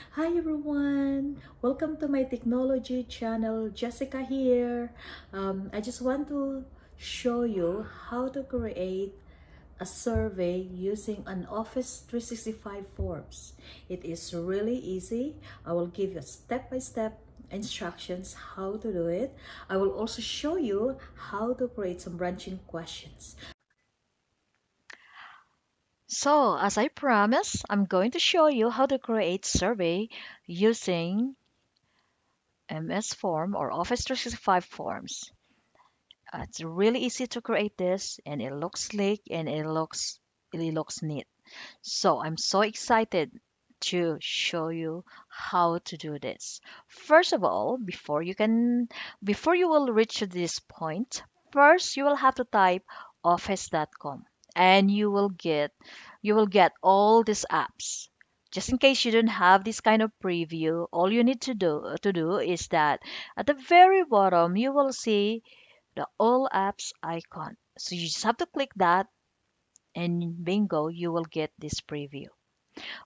Hi everyone! Welcome to my technology channel. Jessica here. I just want to show you how to create a survey using an Office 365 forms. It is really easy. I will give you step-by-step instructions how to do it. I will also show you how to create some branching questions. So, as I promised, I'm going to show you how to create survey using MS Form or Office 365 forms. It's really easy to create this and it looks sleek and it looks neat. So, I'm so excited to show you how to do this. First of all, before you will reach to this point, first you will have to type office.com and you will get all these apps. Just in case you don't have this kind of preview, all you need to do is that at the very bottom you will see the all apps icon. So you just have to click that and bingo, you will get this preview.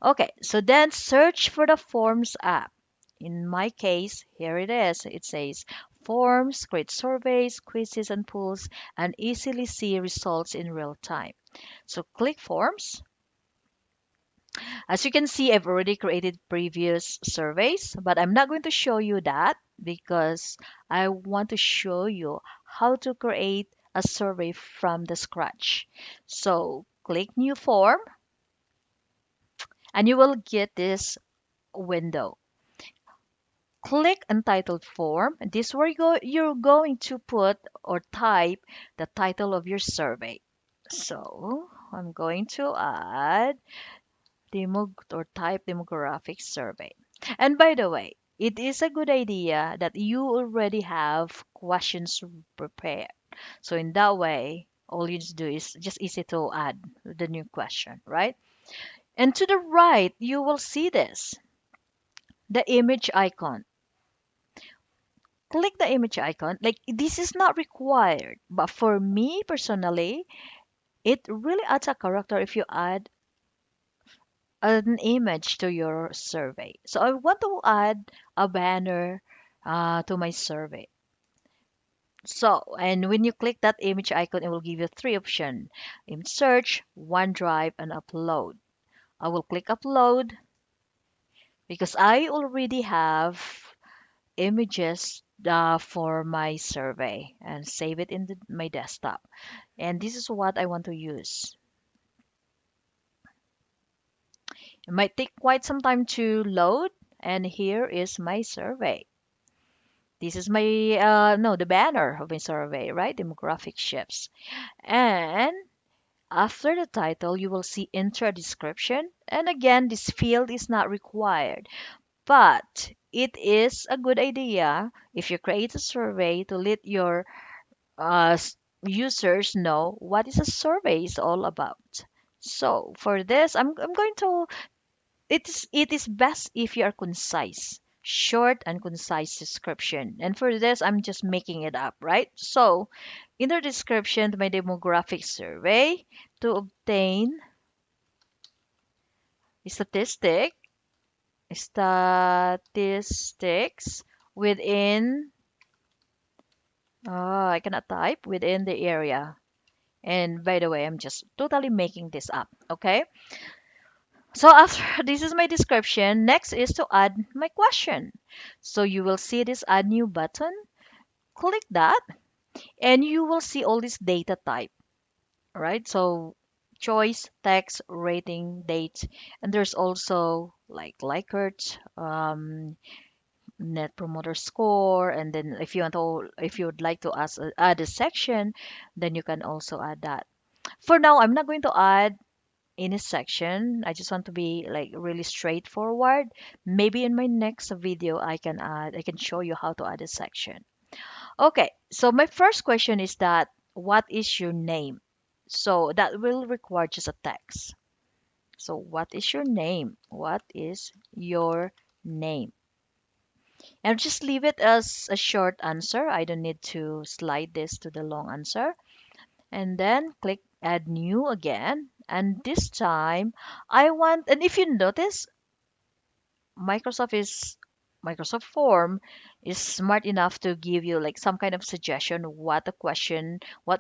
Okay, so then search for the Forms app. In my case, here it is. It says Forms, create surveys, quizzes, and polls, and easily see results in real time. So click Forms. As you can see, I've already created previous surveys, but I'm not going to show you that because I want to show you how to create a survey from the scratch. So click New Form and you will get this window. Click Untitled Form. This is where you're going to put or type the title of your survey. So I'm going to add type demographic survey. And by the way, it is a good idea that you already have questions prepared. So in that way, all you need to do is just easy to add the new question, right? And to the right, you will see this, the image icon. Click the image icon. Like this is not required, but for me personally, it really adds a character if you add an image to your survey. So I want to add a banner to my survey. So, and when you click that image icon, it will give you three options: image search, OneDrive, and upload. I will click upload because I already have images for my survey and save it in my desktop. And this is what I want to use. It might take quite some time to load, and here is my survey. This is my no the banner of my survey, right? Demographic shifts. And after the title, you will see enter a description. And again, this field is not required, but it is a good idea if you create a survey to let your users know what is a survey is all about. So for this, I'm going to it is best if you are concise, short and concise description. And for this, I'm just making it up, right? So in the description to my demographic survey to obtain statistic statistics within I cannot type within the area. And by the way, I'm just totally making this up, okay? So after this is my description, next is to add my question. So you will see this add new button. Click that and you will see all this data type, right? So choice, text, rating, date, and there's also like Likert, net promoter score, and then if you would like to add a section, then you can also add that. For now, I'm not going to add in a section. I just want to be like really straightforward. Maybe in my next video I can show you how to add a section. Okay, so my first question is that what is your name? So that will require just a text. So what is your name? What is your name? And just leave it as a short answer. I don't need to slide this to the long answer. And then click add new again. And this time I want, and if you notice, Microsoft Form is smart enough to give you like some kind of suggestion what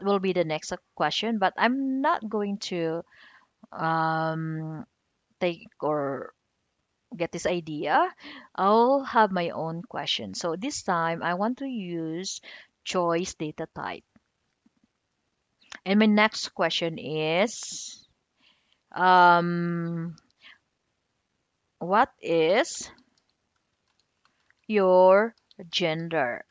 will be the next question, but I'm not going to um, take or get this idea. I'll have my own question. So this time I want to use choice data type. And my next question is, um, what is your gender?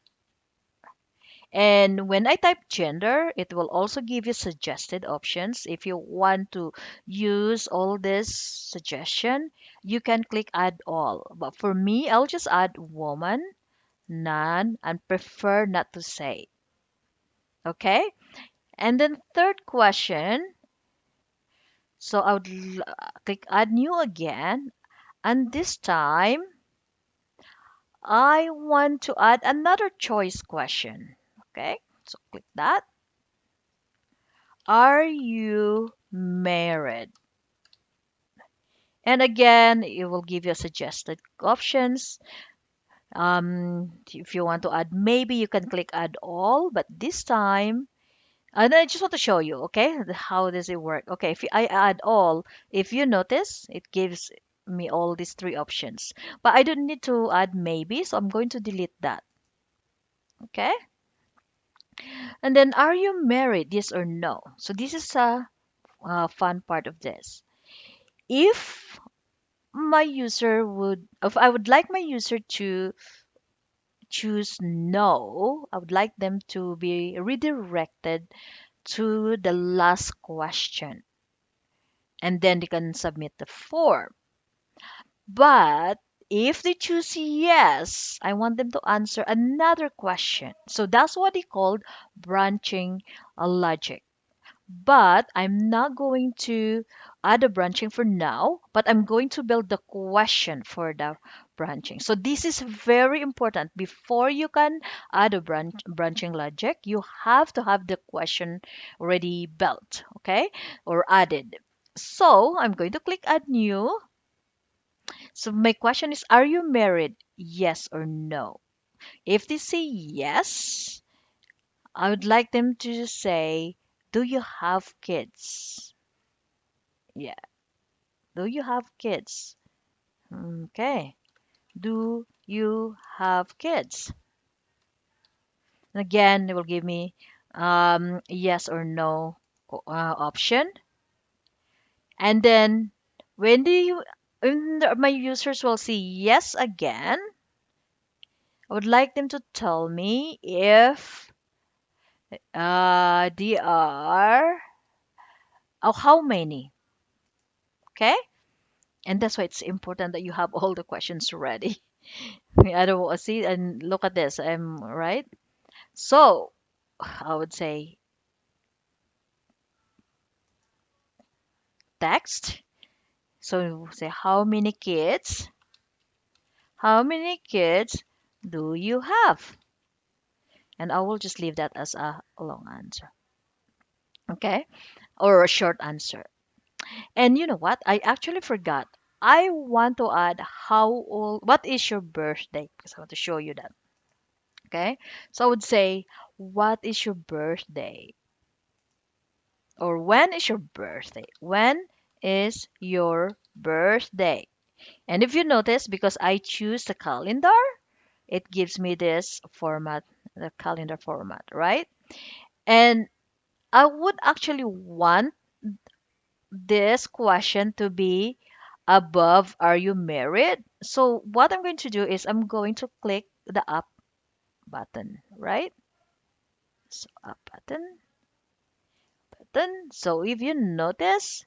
And when I type gender, it will also give you suggested options. If you want to use all this suggestion, you can click add all. But for me, I'll just add woman, none, and prefer not to say. Okay? And then third question, so click add new again. And this time, I want to add another choice question. Okay? So click that. Are you married? And again, it will give you suggested options. If you want to add, maybe you can click add all, but this time, and I just want to show you, okay, how does it work? Okay, if I add all, if you notice, it gives me all these three options, but I don't need to add maybe, so I'm going to delete that. Okay, and then are you married? Yes or no? So this is a fun part of this. If if I would like my user to choose no, I would like them to be redirected to the last question and then they can submit the form. But if they choose yes, I want them to answer another question. So that's what they called branching logic. But I'm not going to add a branching for now, but I'm going to build the question for the branching. So this is very important. Before you can add a branching logic, you have to have the question already built, okay, or added. So I'm going to click add new. So my question is, are you married? Yes or no? If they say yes, I would like them to say, do you have kids? Yeah. Do you have kids? Okay. Do you have kids? And again, it will give me yes or no option. And then when my users will see yes again, I would like them to tell me if they are, oh, how many. Okay? And that's why it's important that you have all the questions ready. I don't see and look at this. I'm right. So I would say text. So say how many kids? How many kids do you have? And I will just leave that as a long answer. Okay? Or a short answer. And you know what? I actually forgot. I want to add what is your birthday? Because I want to show you that. Okay? So I would say, what is your birthday? Or when is your birthday? When is your birthday? And if you notice, because I choose the calendar, it gives me this format, the calendar format, right? And I would actually want this question to be above, are you married? So what I'm going to do is I'm going to click the up button, right? So up button. So if you notice,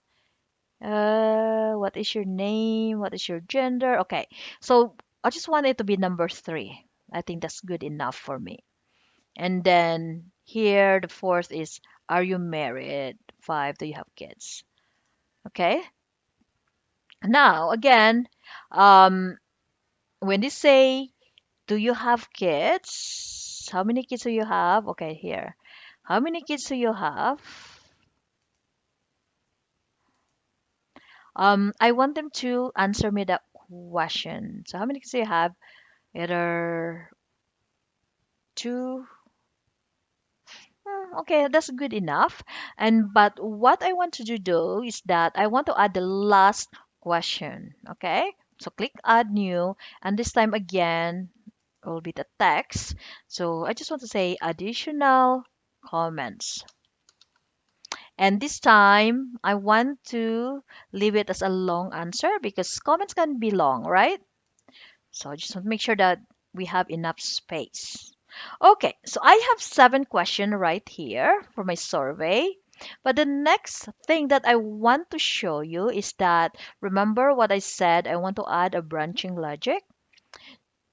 what is your name? What is your gender? Okay. So I just want it to be number three. I think that's good enough for me. And then here, the fourth is, are you married? Five, do you have kids? Okay. Now, again, um, when they say, do you have kids? How many kids do you have? Okay, here. How many kids do you have? I want them to answer me that question. So how many kids do you have? Either two. Okay, that's good enough. And but what I want to do though is that I want to add the last question. Okay, so click add new, and this time again will be the text. So I just want to say additional comments. And this time I want to leave it as a long answer because comments can be long, right? So I just want to make sure that we have enough space. Okay, so I have 7 questions right here for my survey. But the next thing that I want to show you is that remember what I said, I want to add a branching logic.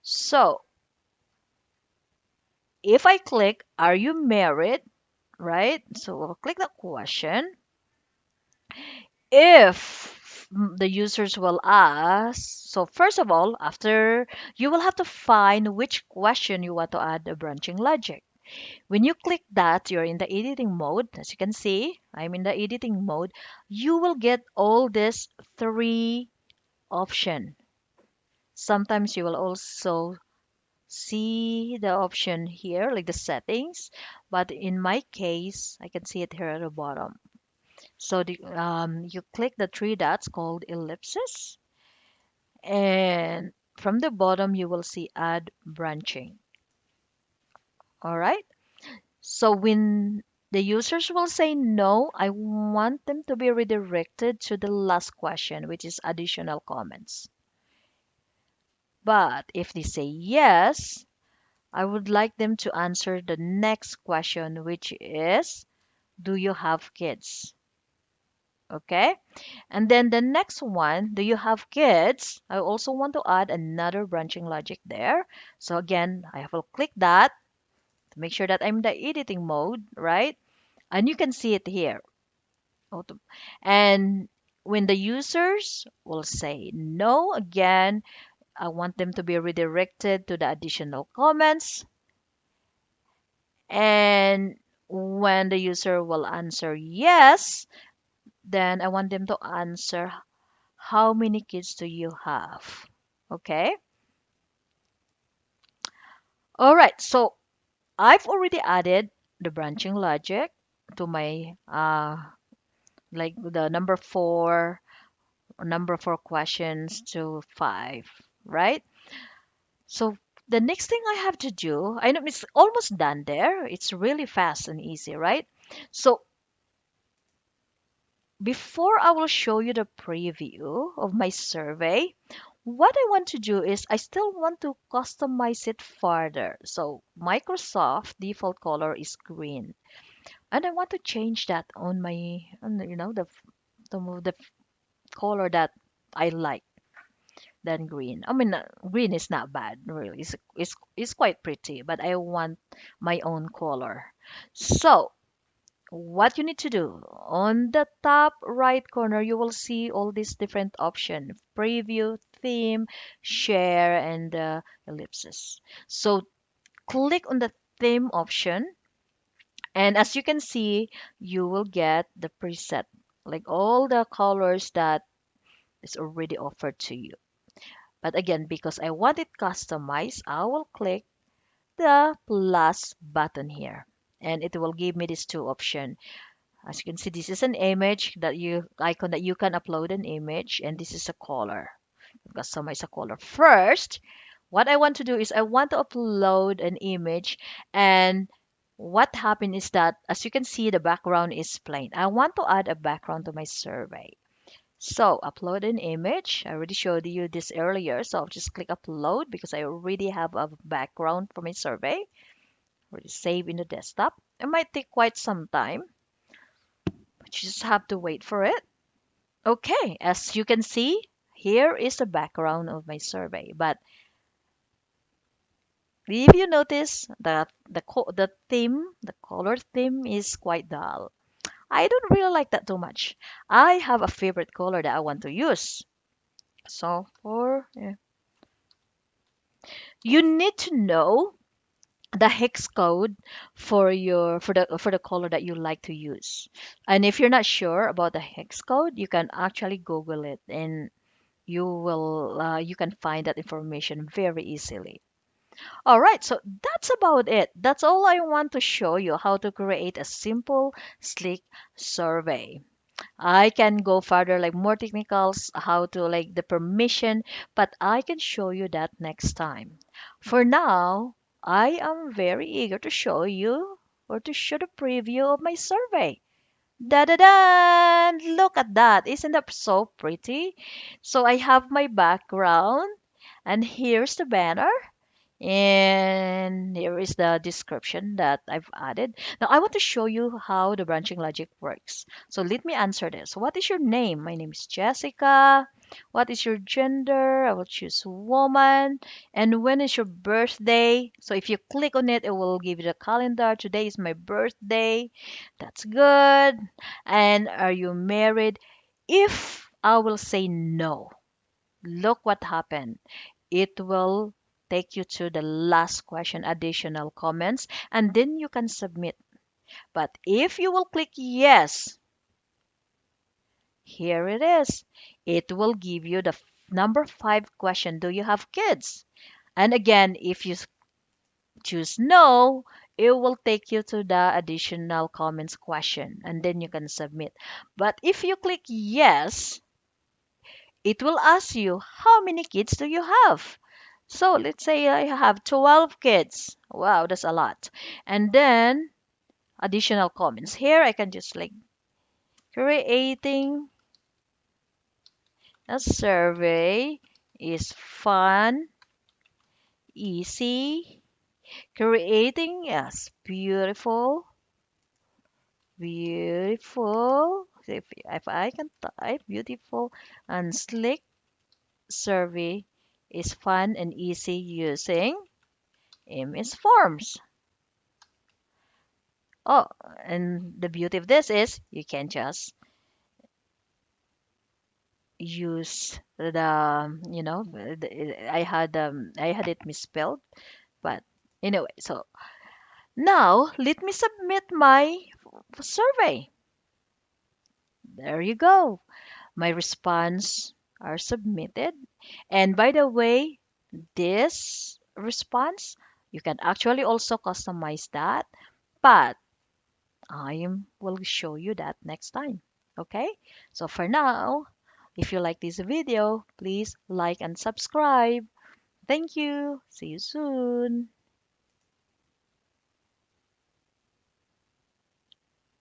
So if I click, are you married? Right? So I'll click the question. If the users will ask, so first of all, after you will have to find which question you want to add a branching logic. When you click that, you're in the editing mode. As you can see, I'm in the editing mode. You will get all these 3 option. Sometimes you will also see the option here, like the settings. But in my case, I can see it here at the bottom. So you click the 3 dots called ellipsis, and from the bottom you will see add branching. All right. So when the users will say no, I want them to be redirected to the last question, which is additional comments. But if they say yes, I would like them to answer the next question, which is, do you have kids? Okay. And then the next one, do you have kids? I also want to add another branching logic there. So again, I will click that to make sure that I'm in the editing mode, right? And you can see it here. Auto- And when the users will say no again, I want them to be redirected to the additional comments. And when the user will answer yes, then I want them to answer how many kids do you have? Okay. All right. So I've already added the branching logic to my like the number four questions to 5, right? So the next thing I have to do, I know it's almost done there. It's really fast and easy, right? So before I will show you the preview of my survey, what I want to do is I still want to customize it further. So Microsoft default color is green, and I want to change that on my, the color that I like than green. I mean, green is not bad, really. It's quite pretty, but I want my own color. So what you need to do on the top right corner, you will see all these different options: preview, theme, share, and ellipsis. So click on the theme option, and as you can see, you will get the preset, like all the colors that is already offered to you. But again, because I want it customized, I will click the plus button here, and it will give me these 2 options. As you can see, this is an image that you icon that you can upload an image, and this is a color. Customize a color. First, what I want to do is I want to upload an image, and what happened is that as you can see, the background is plain. I want to add a background to my survey. So upload an image. I already showed you this earlier, so I'll just click upload because I already have a background for my survey. Already saved in the desktop. It might take quite some time, but you just have to wait for it. Okay, as you can see, here is the background of my survey. But if you notice that the theme, the color theme is quite dull. I don't really like that too much. I have a favorite color that I want to use. So you need to know the hex code for the color that you like to use. And if you're not sure about the hex code, you can actually Google it, and you can find that information very easily. All right, so that's about it. That's all I want to show you how to create a simple, sleek survey. I can go further, like more technicals, how to like the permission, but I can show you that next time. For now, I am very eager to show you or to show the preview of my survey. Da da da! Look at that. Isn't that so pretty? So I have my background, and here's the banner. And here is the description that I've added. Now I want to show you how the branching logic works. So let me answer this. What is your name? My name is Jessica. What is your gender? I will choose woman. And when is your birthday? So if you click on it, it will give you the calendar. Today is my birthday. That's good. And are you married? If I will say no, look what happened. It will take you to the last question, additional comments, and then you can submit. But if you will click yes, here it is. It will give you the number 5 question. Do you have kids? And again, if you choose no, it will take you to the additional comments question, and then you can submit. But if you click yes, it will ask you, how many kids do you have? So let's say I have 12 kids. Wow, that's a lot. And then additional comments. Here I can just like creating a survey is fun, easy. Creating is beautiful, beautiful. If I can type beautiful and slick survey is fun and easy using MS Forms. Oh, and the beauty of this is you can just use I had it misspelled, but anyway, so now let me submit my survey. There you go. My response are submitted. And by the way, this response, you can actually also customize that, but I will show you that next time. Okay? So for now, if you like this video, please like and subscribe. Thank you. See you soon.